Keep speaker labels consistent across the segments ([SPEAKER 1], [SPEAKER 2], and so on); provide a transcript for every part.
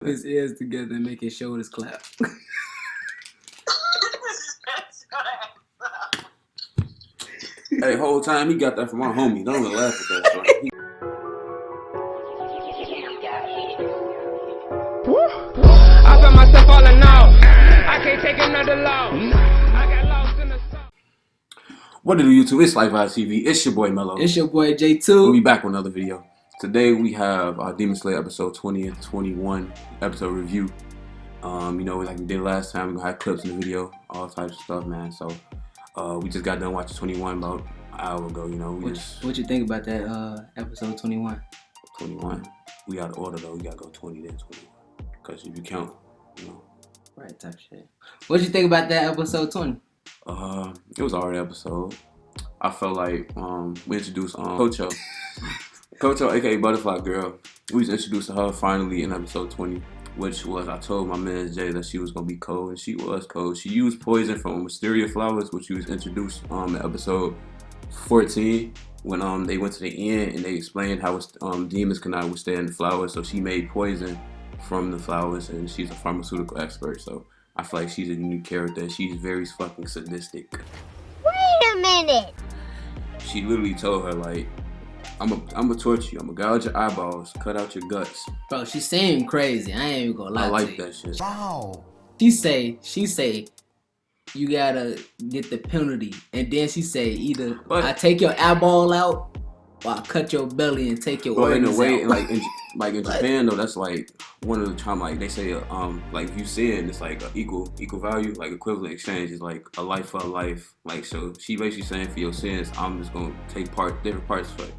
[SPEAKER 1] his ears together and make his shoulders clap.
[SPEAKER 2] Hey, whole time he got that from my homie. Don't even laugh at that. Right?
[SPEAKER 3] I feel myself falling out. I can't take another loss. I got lost in the sun.
[SPEAKER 2] What do YouTube? It's Life Vibes TV. It's your boy Mello.
[SPEAKER 1] It's your boy J2.
[SPEAKER 2] We'll be back with another video. Today we have Demon Slayer episode 20 and 21 episode review. Like we did last time, we're gonna have clips in the video, all types of stuff, man. So we just got done watching 21 about an hour ago.
[SPEAKER 1] What you think about that episode 21?
[SPEAKER 2] 21. We got to order though. We gotta go 20 then 21. Cause if you count,
[SPEAKER 1] Right, type shit. What you think about that episode 20?
[SPEAKER 2] It was already episode. I felt like we introduced Kocho, aka Butterfly Girl. We was introducing her finally in episode 20, which was I told my man Jay that she was gonna be cold, and she was cold. She used poison from Wisteria flowers, which she was introduced in episode 14 when they went to the end and they explained how demons cannot withstand the flowers, so she made poison from the flowers, and she's a pharmaceutical expert. So I feel like she's a unique character. She's very fucking sadistic.
[SPEAKER 4] Wait a minute.
[SPEAKER 2] She literally told her like, I'm gonna torture you. I'm gonna gouge your eyeballs, cut out your guts.
[SPEAKER 1] Bro, she seemed crazy. I ain't even gonna lie
[SPEAKER 2] I
[SPEAKER 1] to
[SPEAKER 2] like
[SPEAKER 1] you.
[SPEAKER 2] that shit.
[SPEAKER 4] Wow.
[SPEAKER 1] She say, you gotta get the penalty, and then she say either I take your eyeball out or I cut your belly and take your organs
[SPEAKER 2] in a way,
[SPEAKER 1] out.
[SPEAKER 2] like in Japan though, that's like one of the time like they say like if you see it, it's like a equal value, like equivalent exchange is like a life for a life. Like so, she basically saying for your sins, I'm just gonna take different parts out
[SPEAKER 1] of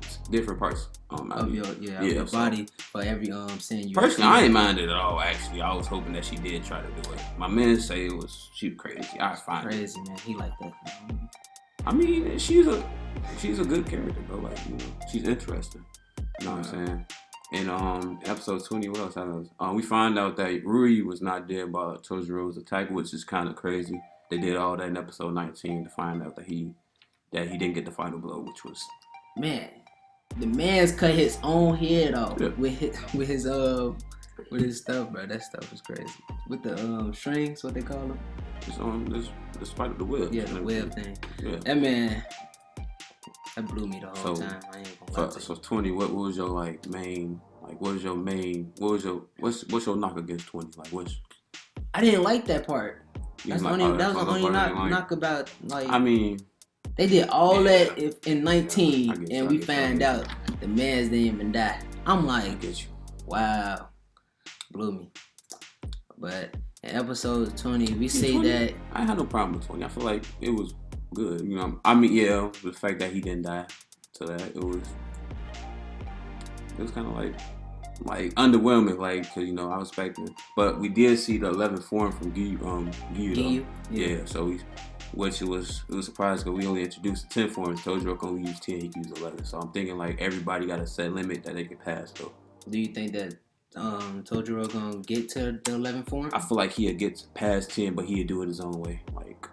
[SPEAKER 1] your body for every sin you.
[SPEAKER 2] Personally, I ain't minded at all. Actually, I was hoping that she did try to do it. My man say she was crazy. I was fine.
[SPEAKER 1] Crazy man, he like that.
[SPEAKER 2] I mean, she's a good character, bro. Like she's interesting. You know what I'm saying? In episode 20, what else happens? We find out that Rui was not dead by Tojiro's attack, which is kind of crazy. They did all that in episode 19 to find out that he didn't get the final blow, which was
[SPEAKER 1] the man's cut his own head off with his stuff, bro. That stuff was crazy. With the strings, what they call them?
[SPEAKER 2] The spider, the web.
[SPEAKER 1] Yeah, the web thing.
[SPEAKER 2] Yeah.
[SPEAKER 1] That man, that blew me the whole time. I ain't gonna lie to you.
[SPEAKER 2] So 20, what was your what's your knock against 20? Like
[SPEAKER 1] I didn't like that part. That was the only knock about like.
[SPEAKER 2] I mean,
[SPEAKER 1] they did all that in 19, and we find out the man's didn't even die. I'm like, wow, blew me. But in episode 20, we see
[SPEAKER 2] 20,
[SPEAKER 1] that
[SPEAKER 2] I had no problem with 20. I feel like it was good. I mean, yeah, the fact that he didn't die to that, it was kind of like underwhelming, like, cause I was expecting, but we did see the 11th form from Giyu. Yeah. So it was surprising because we only introduced the 10 forms. Tojiro can only use 10, he can use 11. So I'm thinking like everybody got a set limit that they can pass though.
[SPEAKER 1] Do you think that Tojiro gonna get to the 11th form?
[SPEAKER 2] I feel like he'll get past 10, but he'll do it his own way. Like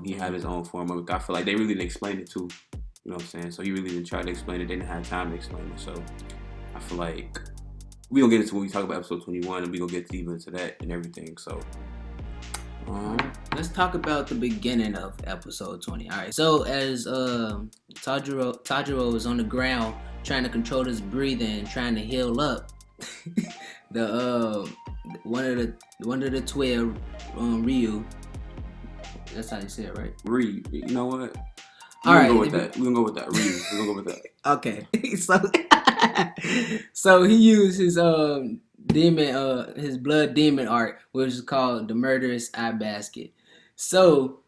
[SPEAKER 2] he had his own form of it. I feel like they really didn't explain it too. You know what I'm saying? So he really didn't try to explain it. They didn't have time to explain it. So I feel like we gonna get into when we talk about episode 21, and we gonna get deep into that and everything. So
[SPEAKER 1] let's talk about the beginning of episode 20. All right. So as Tajiro is on the ground trying to control his breathing, trying to heal up, the one of the 12, Ryu. That's how you say it, right?
[SPEAKER 2] Ryu. You know what?
[SPEAKER 1] We're
[SPEAKER 2] gonna go with that. Ryu. We're gonna go with that.
[SPEAKER 1] Okay. So he used his his blood demon art, which is called the Murderous Eye Basket. So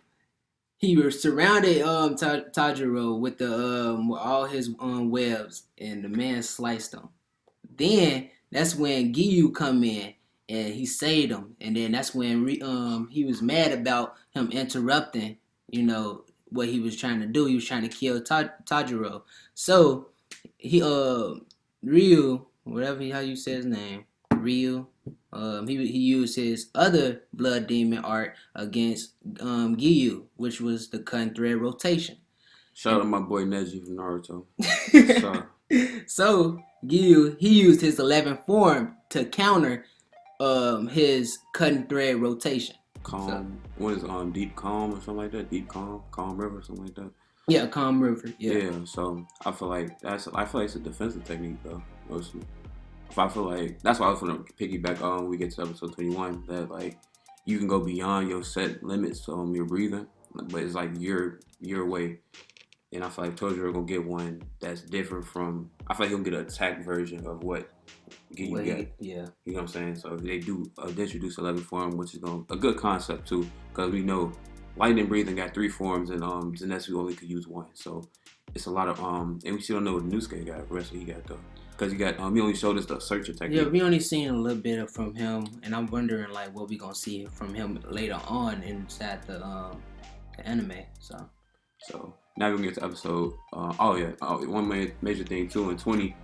[SPEAKER 1] he was surrounded Tajiro with with all his webs, and the man sliced them. Then that's when Giyu come in and he saved him, and then that's when he was mad about him interrupting, what he was trying to do. He was trying to kill Tajiro. So he Ryu, how you say his name, Ryu. He used his other blood demon art against Giyu, which was the cut and thread rotation.
[SPEAKER 2] Shout out to my boy Nezuko from Naruto.
[SPEAKER 1] So Giyu, he used his 11th form to counter his cutting thread rotation.
[SPEAKER 2] Calm. What is Deep Calm or something like that? Deep Calm, Calm River, something like that.
[SPEAKER 1] Yeah, Calm River.
[SPEAKER 2] Yeah. So I feel like it's a defensive technique though. Mostly. If I feel like that's why I was gonna piggyback on when we get to episode 21 that like you can go beyond your set limits your breathing, but it's like your way. And I feel like Tojiro gonna get one that's different from. I feel like he'll get an attack version of what you get.
[SPEAKER 1] Yeah.
[SPEAKER 2] You know what I'm saying? So they do introduce a level form, which is a good concept too, because we know lightning breathing got 3 forms, and Zenitsu only could use 1. So it's a lot of and we still don't know what Nezuko got. The rest of he got though, because he got he only showed us the searcher technique.
[SPEAKER 1] Yeah, we only seen a little bit from him, and I'm wondering like what we gonna see from him later on inside the anime.
[SPEAKER 2] So now we're gonna get to episode. One major thing too in 20,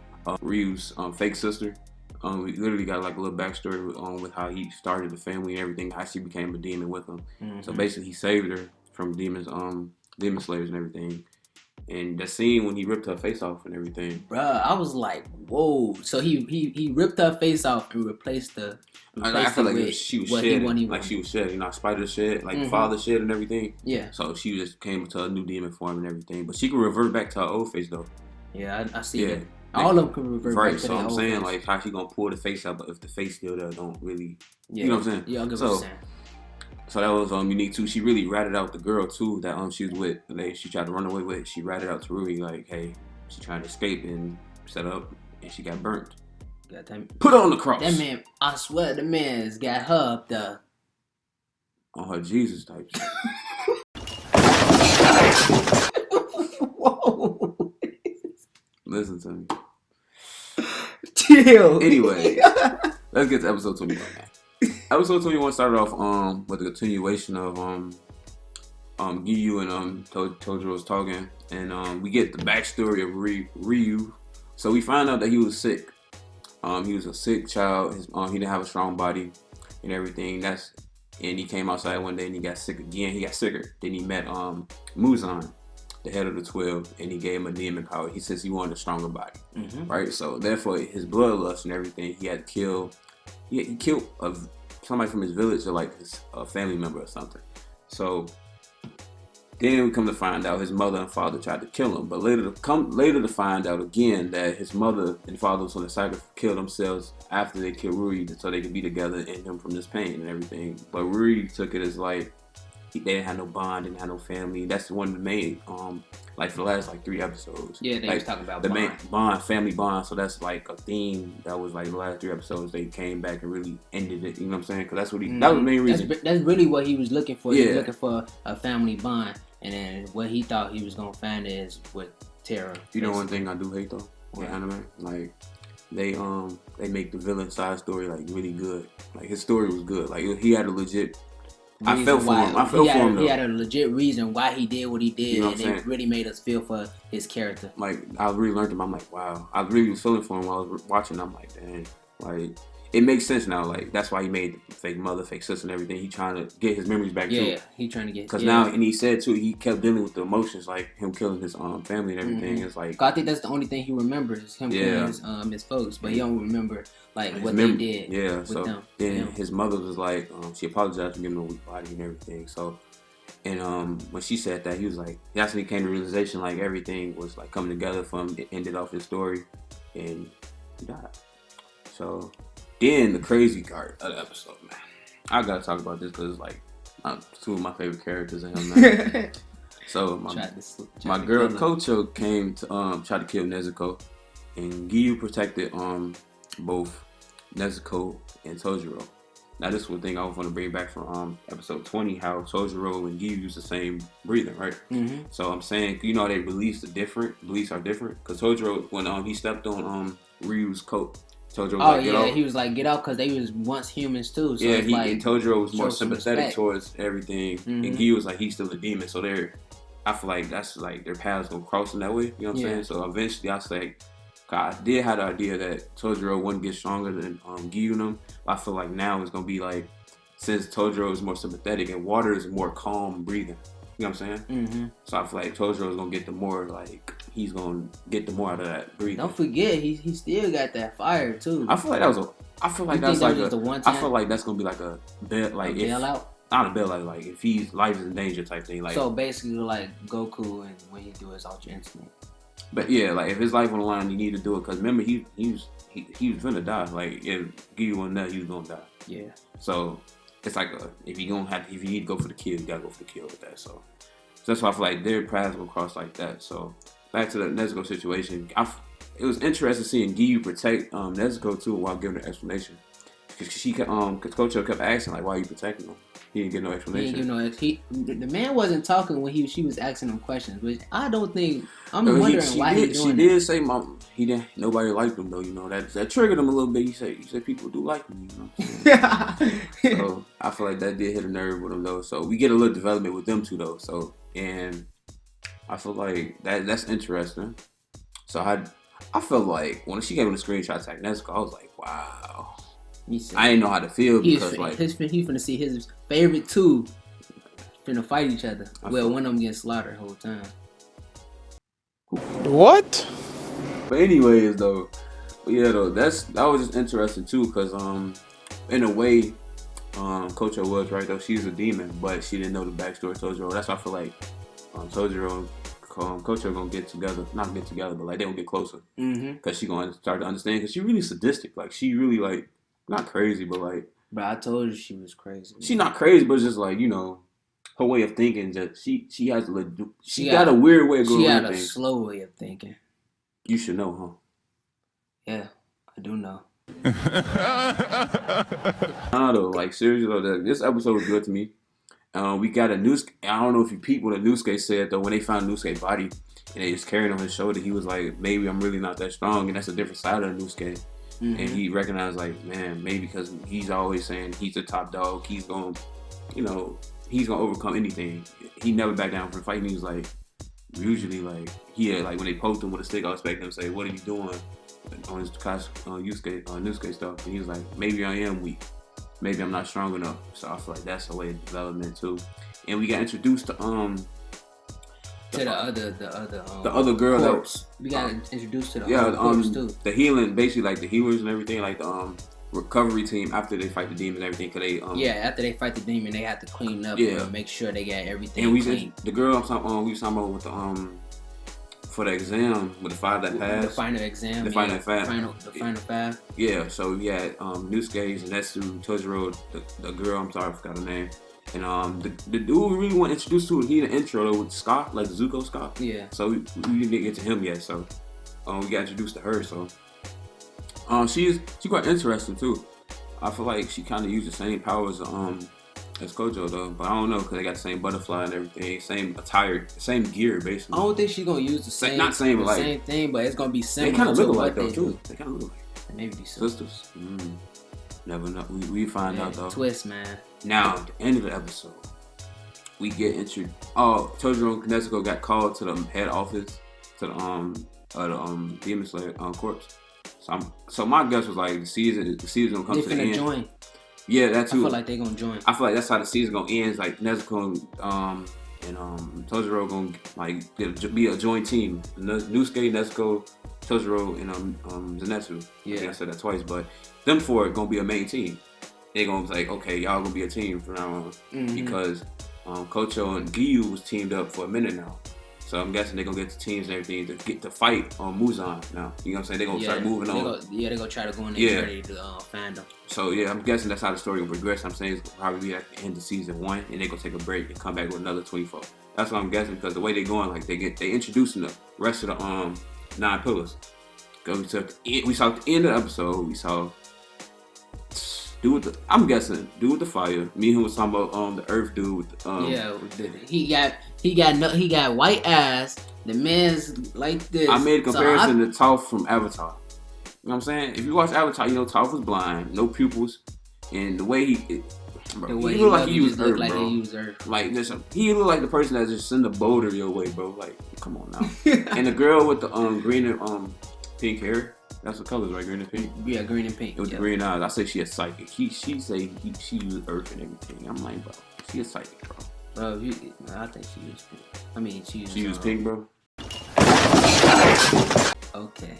[SPEAKER 2] Ryu's fake sister. We literally got like a little backstory with how he started the family and everything, how she became a demon with him. Mm-hmm. So basically, he saved her from demon slayers and everything. And the scene when he ripped her face off and everything,
[SPEAKER 1] bruh, I was like, whoa! So he ripped her face off and replaced the.
[SPEAKER 2] I feel like she was shedding, like she was shedding, Spider shed, like father shed and everything.
[SPEAKER 1] Yeah.
[SPEAKER 2] So she just came into a new demon form and everything, but she can revert back to her old face though.
[SPEAKER 1] Yeah, I see that. All of them can revert back to their old face. Right, so I'm saying
[SPEAKER 2] like how she gonna pull the face out, but if the face still there, don't really. Yeah. You know what I'm saying?
[SPEAKER 1] Yeah, I get what you're saying.
[SPEAKER 2] So that was unique too. She really ratted out the girl too that she was with. She tried to run away with. She ratted out to Rui like, hey, she trying to escape and set up, and she got burnt. Put her on the cross.
[SPEAKER 1] That man, I swear, the man's got her up there
[SPEAKER 2] on her Jesus type shit.
[SPEAKER 1] Whoa!
[SPEAKER 2] Listen to me.
[SPEAKER 1] Chill.
[SPEAKER 2] Anyway, let's get to episode 21 now. Episode 21 started off with a continuation of Giyu and Tojiro's talking, and we get the backstory of Ryu. So we find out that he was sick. He was a sick child. He didn't have a strong body and everything. And he came outside one day and he got sick again. He got sicker. Then he met Muzan, the head of the 12, and he gave him a demon power. He says he wanted a stronger body, right? So therefore, his bloodlust and everything, he had to kill. He killed somebody from his village or like his family member or something. So then we come to find out his mother and father tried to kill him, but later to find out again that his mother and father was going to kill themselves after they killed Rui so they could be together and him from this pain and everything. But Rui took it as like they didn't have no bond, didn't have no family. That's one of the main like for the last like 3 episodes.
[SPEAKER 1] Yeah, they
[SPEAKER 2] like,
[SPEAKER 1] was talking about
[SPEAKER 2] the
[SPEAKER 1] bond.
[SPEAKER 2] main bond, family bond. So that's like a theme that was like the last 3 episodes. They came back and really ended it. You know what I'm saying? Because that's what that was the main reason.
[SPEAKER 1] That's really what he was looking for. Yeah. He was looking for a family bond, and then what he thought he was gonna find is with Terra.
[SPEAKER 2] You know one thing I do hate though with anime, like they make the villain side story like really good. Like his story was good. Like he had a legit. I felt for him.
[SPEAKER 1] He had a legit reason why he did what he did, you know and it really made us feel for his character.
[SPEAKER 2] Like I really learned him. I'm like, wow. I really was feeling for him while I was watching. I'm like, dang. Like it makes sense now. Like that's why he made fake mother, fake sister, and everything. He trying to get his memories back too.
[SPEAKER 1] Yeah, he trying to get.
[SPEAKER 2] Because now, and he said too, he kept dealing with the emotions, like him killing his family and everything. It's like
[SPEAKER 1] I think that's the only thing he remembers, him killing his folks, but he don't remember like what they did.
[SPEAKER 2] Yeah,
[SPEAKER 1] with
[SPEAKER 2] so
[SPEAKER 1] them.
[SPEAKER 2] then his mother was like, she apologized for giving him a weak body and everything. So, and when she said that, he was like, that's when he came to realization, like everything was like coming together for him. It ended off his story, and he died. So. Then the crazy part of the episode, man. I gotta talk about this because it's like 2 of my favorite characters in him, man. So my girl Kocho came to try to kill Nezuko, and Giyu protected both Nezuko and Tojiro. Now this is one thing I was going to bring back from episode 20, how Tojiro and Giyu use the same breathing, right? So I'm saying, you know, they beliefs are different. Because Tojiro, when he stepped on Ryu's coat. Tojiro was get off.
[SPEAKER 1] He was like, get out, because they was once humans too. So
[SPEAKER 2] and Tojiro was more sympathetic towards everything, and Giyu was like, he's still a demon. So I feel like that's like their paths gonna cross in that way. You know what I'm saying? So eventually, I say, I did have the idea that Tojiro wouldn't get stronger than Giyu and them. I feel like now it's gonna be like, since Tojiro is more sympathetic and water is more calm breathing. You know what I'm saying? So I feel like Tojiro is gonna get the more like he's gonna get the more out of that breathing.
[SPEAKER 1] Don't forget, he still got that fire too.
[SPEAKER 2] I feel like that was a. I feel like
[SPEAKER 1] You
[SPEAKER 2] that's
[SPEAKER 1] think
[SPEAKER 2] like
[SPEAKER 1] that was
[SPEAKER 2] a.
[SPEAKER 1] the one
[SPEAKER 2] I
[SPEAKER 1] time?
[SPEAKER 2] feel like that's gonna be like a like if
[SPEAKER 1] bailout.
[SPEAKER 2] not a bailout, like if he's life is in danger type thing. Like
[SPEAKER 1] So basically, like Goku and when he do his Ultra Instinct.
[SPEAKER 2] But yeah, like if his life on the line, you need to do it because remember he was gonna die. Like if Giyu on that, he was gonna die.
[SPEAKER 1] Yeah.
[SPEAKER 2] So it's like if you need to go for the kill, you gotta go for the kill with that. So that's why I feel like their paths will cross like that. So back to the Nezuko situation, it was interesting seeing Giyu protect Nezuko too while giving her explanation. Because Kocho kept asking like, "Why are you protecting him?" He didn't get no explanation.
[SPEAKER 1] He didn't give the man wasn't talking when she was asking him questions, which I don't think. I'm
[SPEAKER 2] But
[SPEAKER 1] wondering why he doing
[SPEAKER 2] She
[SPEAKER 1] that.
[SPEAKER 2] did say, he didn't. Nobody liked him though. You know that triggered him a little bit. He said people do like him. You know what I'm saying? So I feel like that did hit a nerve with him though. So we get a little development with them too though. So and I feel like that's interesting. So I felt like when she gave him the screenshot tag Nezuko, I was like, wow. I didn't know how to feel because
[SPEAKER 1] he's finna see his favorite two finna fight each other. Well, one of them getting slaughtered the whole time.
[SPEAKER 3] What?
[SPEAKER 2] But anyways, though, that was just interesting too, cause in a way, Kocho was right though. She's a demon, but she didn't know the backstory of Tojiro. That's why I feel like Tojiro and Kocho gonna not get together, but like they gonna get closer. Cause she gonna start to understand. Cause she really sadistic. Like she really like not crazy, but like.
[SPEAKER 1] But I told you she was crazy.
[SPEAKER 2] She's not crazy, but it's just like her way of thinking. Just she has she got a weird way of going.
[SPEAKER 1] She got a slow way of thinking.
[SPEAKER 2] You should know, huh?
[SPEAKER 1] Yeah, I do know.
[SPEAKER 2] Nah, though, like seriously though, this episode was good to me. We got a News. I don't know if you peeped what a Newsuke said though. When they found Newsuke's body and they just carried on his shoulder, he was like, "Maybe I'm really not that strong," and that's a different side of Newsuke. And he recognized like, man, maybe because he's always saying he's the top dog. He's gonna, he's gonna overcome anything. He never backed down from fighting. He was like, usually like like when they poked him with a stick, I expect him to say, "What are you doing?" On his Newsuke stuff, and he was like, "Maybe I am weak. Maybe I'm not strong enough." So I feel like that's a way of development too. And we got introduced to the other girl
[SPEAKER 1] corpse. We got introduced to the corpse too.
[SPEAKER 2] The healing, basically like the healers and everything, like the recovery team after they fight the demons and everything. Cause they
[SPEAKER 1] after they fight the demon, they have to clean up and make sure they got everything.
[SPEAKER 2] And
[SPEAKER 1] clean.
[SPEAKER 2] The girl we was talking about with the for the exam with the 5 that passed.
[SPEAKER 1] The final exam.
[SPEAKER 2] The final 5.
[SPEAKER 1] The final 5.
[SPEAKER 2] Yeah, so we had Newsuke, Zenetsu, Tojiro, the girl, I'm sorry, I forgot her name. And the dude we really want to introduce to, he in the intro though with Scott, like Zuko Scott. Yeah. So we didn't get to him yet, so we got introduced to her. So she's quite interesting too. I feel like she kind of used the same powers as Kojo though, but I don't know because they got the same butterfly and everything, same attire, same gear basically.
[SPEAKER 1] I don't think she's gonna use the same thing, but it's gonna be similar.
[SPEAKER 2] They kind of look alike though too. They kind of look like
[SPEAKER 1] maybe these
[SPEAKER 2] sisters. Never know. We find out though.
[SPEAKER 1] Twist, man.
[SPEAKER 2] Now, at the end of the episode, we get introduced. Tojiro and Nezuko got called to the head office to the Demon Slayer corpse. So my guess was like the season gonna come to the end. Join. Yeah, that too.
[SPEAKER 1] I feel like they gonna join.
[SPEAKER 2] I feel like that's how the season gonna end. It's like Nezuko and Tojiro gonna like be a joint team. Newsuke, Nezuko, Tojiro, and Zenetsu. Yeah, I think I said that twice, but them four gonna be a main team. They gonna be like, okay, y'all gonna be a team from now on because Kocho and Giyu was teamed up for a minute now. So I'm guessing they're gonna get the teams and everything to get to fight on Muzan now. You know what I'm saying? They're gonna start moving on.
[SPEAKER 1] They're gonna try to go in there ready to fandom.
[SPEAKER 2] So yeah, I'm guessing that's how the story will progress. I'm saying it's probably be at the end of season 1 and they're gonna take a break and come back with another 24. That's what I'm guessing because the way they're going, like they introducing the rest of the 9 pillars. We saw at the end of the episode, we saw I'm guessing dude with the fire. Me and him was talking about the earth dude with the he got white eyes. The man's like this. I made a comparison to Toph from Avatar. You know what I'm saying? If you watch Avatar, you know Toph was blind, no pupils, and the way he looked like he used earth, bro. Like he looked like the person that just send a boulder your way, bro. Like, come on now. And the girl with the green and pink hair. That's the colors, right? Green and pink?
[SPEAKER 1] Yeah, green and pink.
[SPEAKER 2] With the green eyes. I say she a psychic. She say she used earth and everything. I'm like, bro, she a psychic, bro.
[SPEAKER 1] Bro, I think she used pink. I mean, she used
[SPEAKER 2] pink, bro?
[SPEAKER 1] Okay.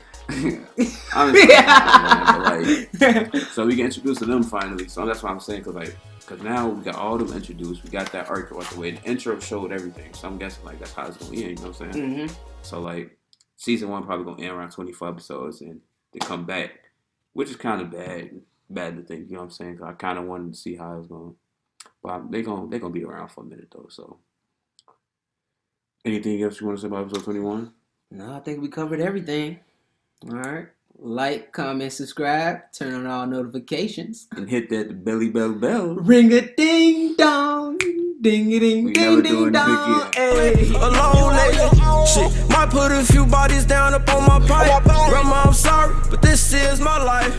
[SPEAKER 2] I'm just saying, man, but like, so we get introduced to them finally. So that's what I'm saying, cause now we got all them introduced. We got that arc out the way. The intro showed everything. So I'm guessing like that's how it's gonna end. You know what I'm saying?
[SPEAKER 1] Mm-hmm.
[SPEAKER 2] So like, season 1 probably gonna end around 24 episodes, and they come back, which is kind of bad to think. You know what I'm saying? 'Cause I kind of wanted to see how it's going. But they gonna be around for a minute though. So, anything else you want to say about episode 21?
[SPEAKER 1] No, I think we covered everything. All right. Like, comment, subscribe, turn on all notifications.
[SPEAKER 2] And hit that belly bell.
[SPEAKER 1] Ring a ding dong. Ding a ding
[SPEAKER 2] We
[SPEAKER 1] ding
[SPEAKER 2] never
[SPEAKER 1] ding
[SPEAKER 2] doing this
[SPEAKER 1] dong.
[SPEAKER 2] again.
[SPEAKER 1] Hey.
[SPEAKER 5] Alone lately, shit. Might put a few bodies down up on my pipe. Grandma, I'm sorry, but this is my life.